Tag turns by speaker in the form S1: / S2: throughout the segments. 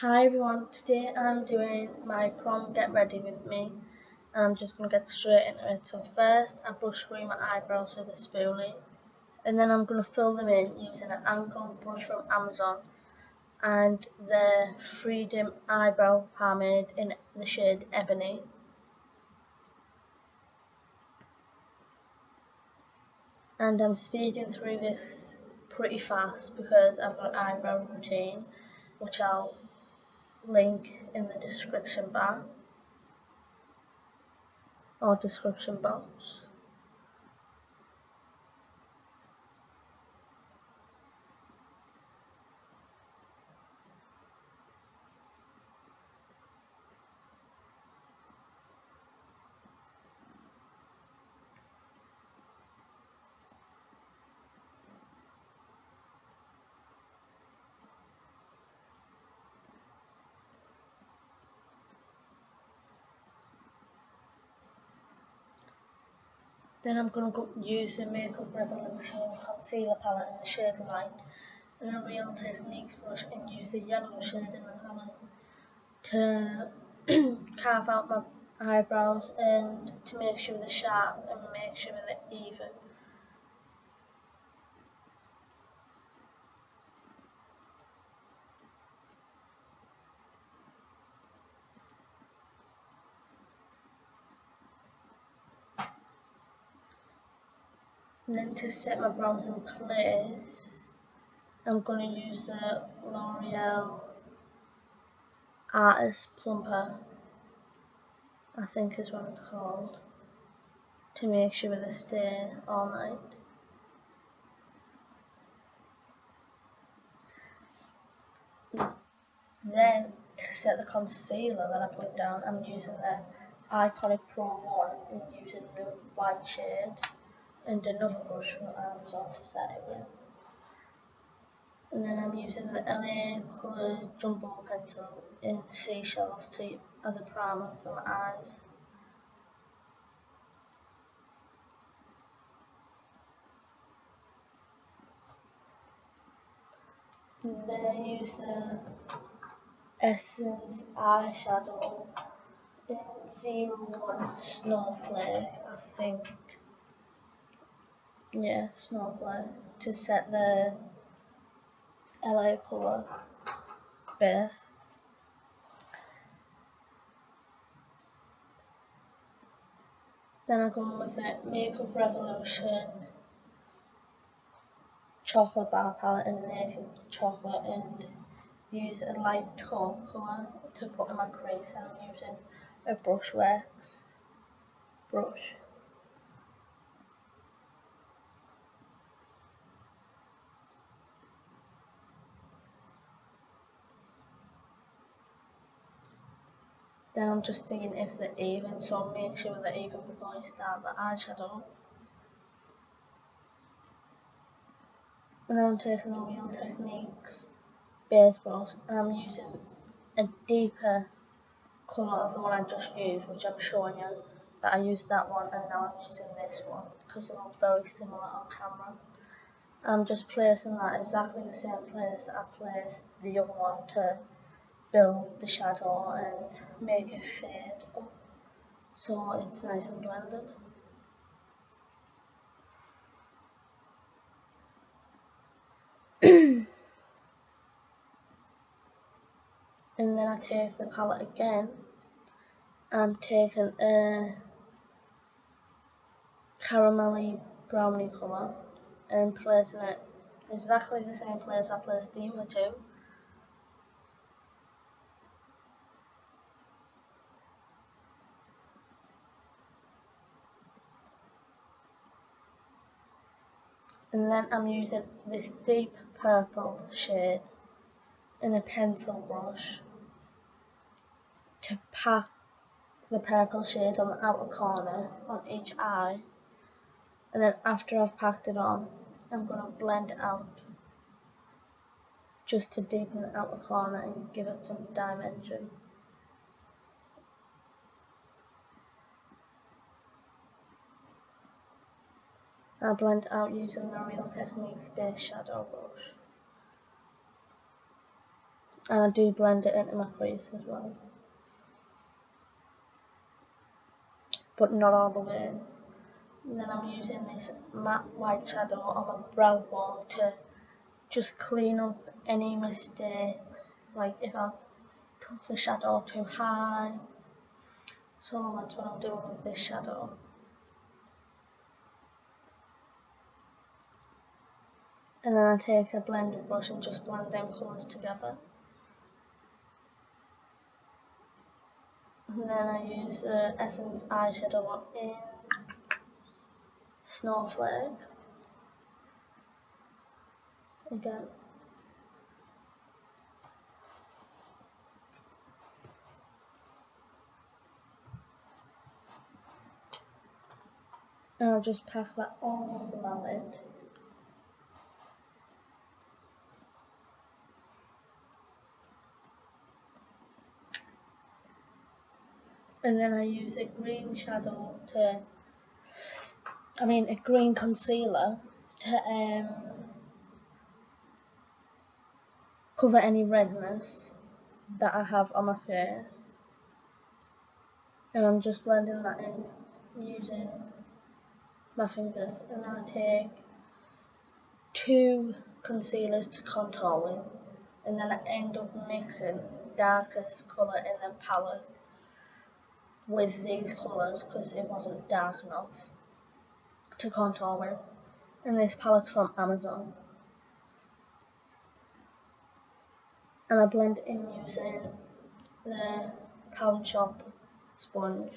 S1: Hi everyone, today I'm doing my prom get ready with me and I'm just going to get straight into it. So first I brush through my eyebrows with a spoolie and then I'm going to fill them in using an angled brush from Amazon and the Freedom Eyebrow Pomade in the shade Ebony. And I'm speeding through this pretty fast because I've got an eyebrow routine which I'll link in the description bar or description box. Then I'm going to use the Makeup Revolution concealer palette in the shade Light and a Real Techniques brush and use the yellow shade in the palette to carve out my eyebrows and to make sure they're sharp and make sure they're even. And then to set my brows in place, I'm going to use the L'Oreal Artist Plumper, I think is what it's called, to make sure they stay all night. Then to set the concealer that I put down, I'm using the Iconic Prom Grwm and using the white shade and another brush from Amazon to set it with. And then I'm using the LA Colour Jumbo Pencil in Seashells as a primer for my eyes. And then I use the Essence Eyeshadow in 01 Snowflake, I think. Yeah, Snowflake, to set the LA Colour base. Then I go with the Makeup Revolution chocolate bar palette and Naked Chocolate and use a light taupe colour to put in my crease. I'm using a brushworks brush. Then I'm just seeing if they're even, so make sure they're even before you start the eyeshadow. And I'm taking the Real Techniques base brush and I'm using a deeper colour of the one I just used, which I'm showing you that I used that one and now I'm using this one because it looks very similar on camera. I'm just placing that exactly the same place I placed the other one to build the shadow and make it fade up so it's nice and blended. And then I take the palette again. I'm taking a caramelly brownie colour and placing it exactly the same place I placed the other two. And then I'm using this deep purple shade in a pencil brush to pack the purple shade on the outer corner on each eye, and then after I've packed it on, I'm going to blend it out just to deepen the outer corner and give it some dimension. I'll blend out using the Real Techniques base shadow brush. and I do blend it into my crease as well, but not all the way. And then I'm using this matte white shadow on my brow bone to just clean up any mistakes, like if I took the shadow too high. So that's what I'm doing with this shadow. And then I take a blender brush and just blend them colours together. And then I use the Essence eyeshadow in Snowflake again. And I'll just pack that all over my lid. And then I use a green shadow a green concealer to cover any redness that I have on my face. And I'm just blending that in using my fingers. And then I take 2 concealers to contour with, and then I end up mixing darkest colour in the palette with these colours because it wasn't dark enough to contour with. And this palette's from Amazon. And I blend in using the Pound Shop sponge.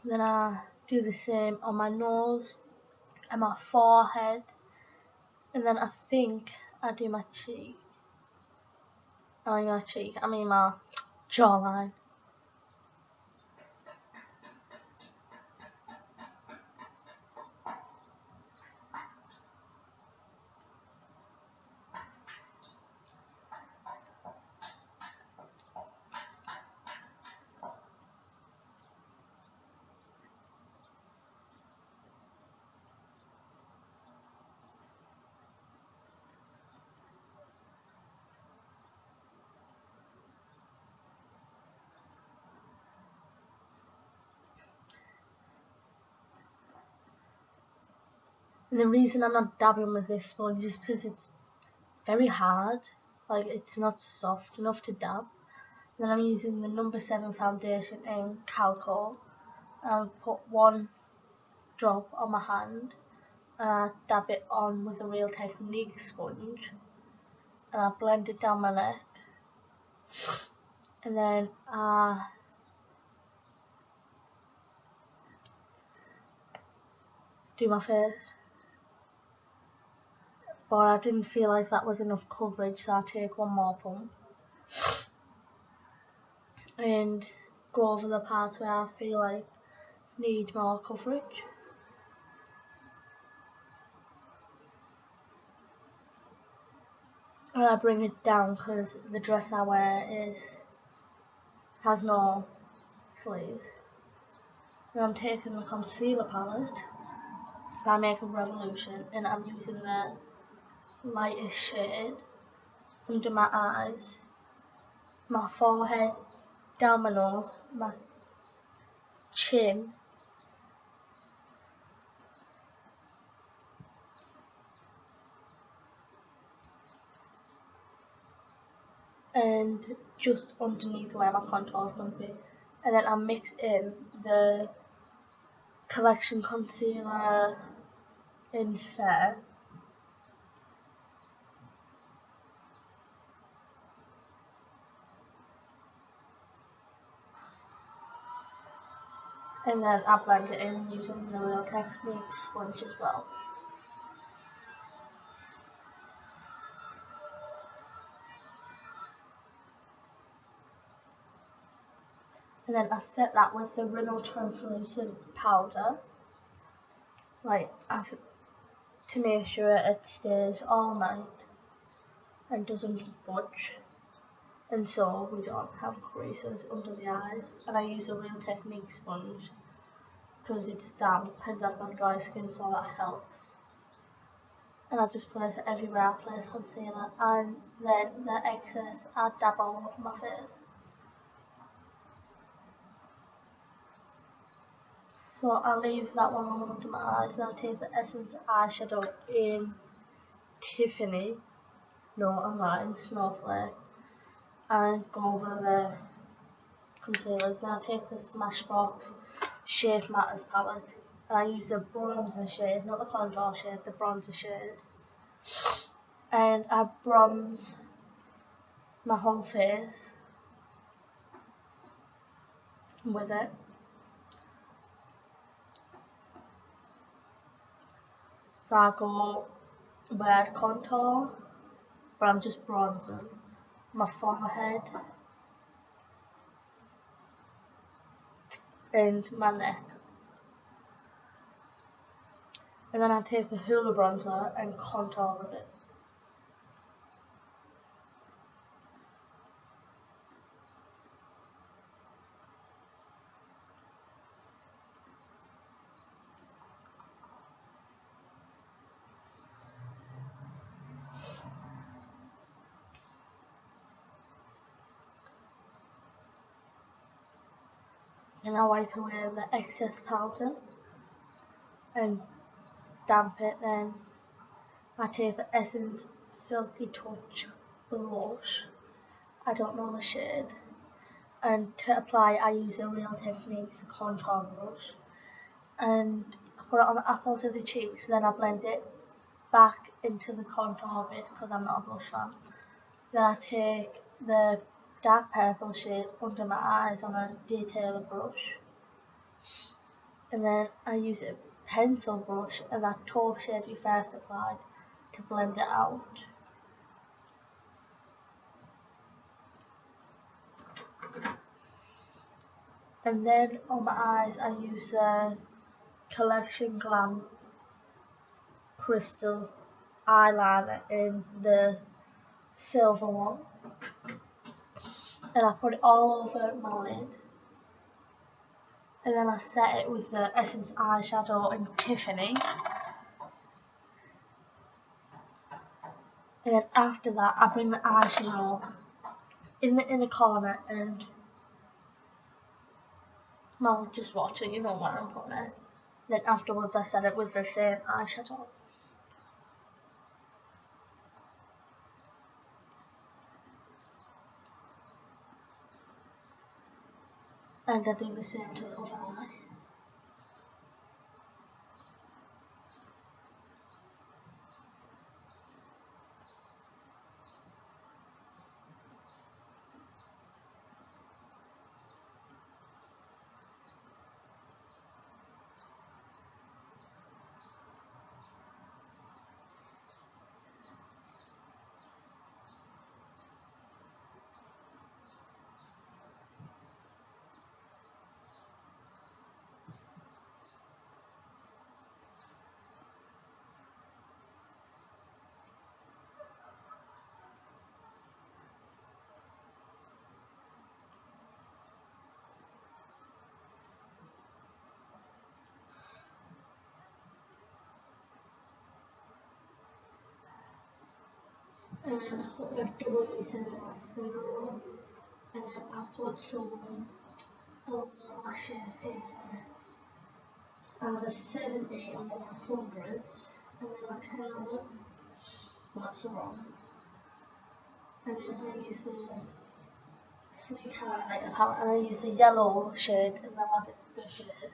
S1: Then I do the same on my nose and my forehead, and then I think I do my cheek. I mean my jawline. And the reason I'm not dabbing with this sponge is because it's very hard. Like, it's not soft enough to dab. Then I'm using the number 7 foundation in Calco. I'll put 1 drop on my hand and I dab it on with a Real Technique sponge and I blend it down my neck, and then I do my face. But I didn't feel like that was enough coverage, so I take 1 more pump and go over the parts where I feel like need more coverage. And I bring it down because the dress I wear has no sleeves. And I'm taking the concealer palette by Makeup Revolution, and I'm using the lightest shade under my eyes, my forehead, down my nose, my chin, and just underneath where my contour is going to be. And then I mix in the Collection concealer in Fair. And then I blend it in using the Real Technique sponge as well. And then I set that with the Rimmel translucent powder, to make sure it stays all night and doesn't budge, and so we don't have creases under the eyes. And I use a Real Technique sponge because it's damp and I've got dry skin, so that helps. And I just place it everywhere I place concealer, and then the excess I dab all over my face. So I'll leave that one on under my eyes, and I'll take the Essence eyeshadow in Tiffany, no, I'm not, in Snowflake, and go over the concealers. Then I'll take the Smashbox Shade Matters palette, and I use the bronzer shade, not the contour shade, the bronzer shade. And I bronze my whole face with it. So I go wear contour, but I'm just bronzing my forehead and my neck. And then I take the Hoola bronzer and contour with it. And I wipe away the excess powder and damp it. Then I take the Essence Silky Touch blush, I don't know the shade, and to apply I use a Real Techniques contour brush, and I put it on the apples of the cheeks. Then I blend it back into the contour bit because I'm not a blush fan. Then I take the dark purple shade under my eyes on a detailer brush, and then I use a pencil brush and that taupe shade we first applied to blend it out. And then on my eyes I use a Collection Glam Crystal eyeliner in the silver one, and I put it all over my lid. And then I set it with the Essence eyeshadow in Tiffany. And then after that I bring the eyeshadow in the inner corner and, well, just watch it, you know where I'm putting it. Then afterwards I set it with the same eyeshadow. And I do the same to the other eye. And then I put a W7 mascara, and then I put some lashes in. I have a 70 on 100s, and then I curl them. That's wrong. And then I use the sleek highlighter palette, and I use the yellow shade and the lavender shade,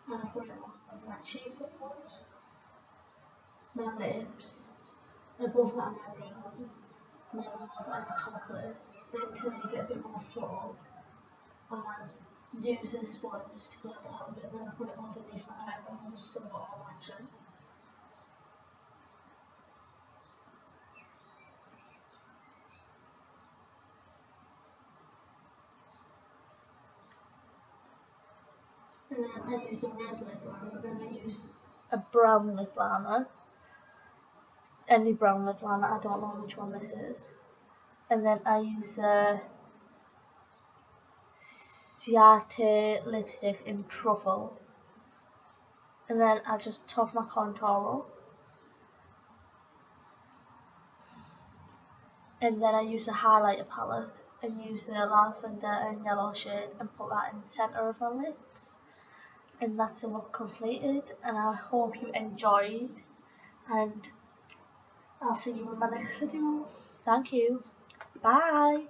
S1: and I put it on my cheekbones, my lips, above my eyebrows, my nose and my chocolate, then to make it a bit more subtle, and use a sponge to collect it out a bit, then I put it underneath my eyebrows somewhat on action. And then I used a red lip liner, then I used a brown lip liner. Any brown lip liner, I don't know which one this is. And then I use a Ciate lipstick in Truffle. And then I just top my contour up. And then I use a highlighter palette and use the lavender and yellow shade and put that in the centre of my lips. And that's the look completed, and I hope you enjoyed, and I'll see you in my next video. Thank you. Bye.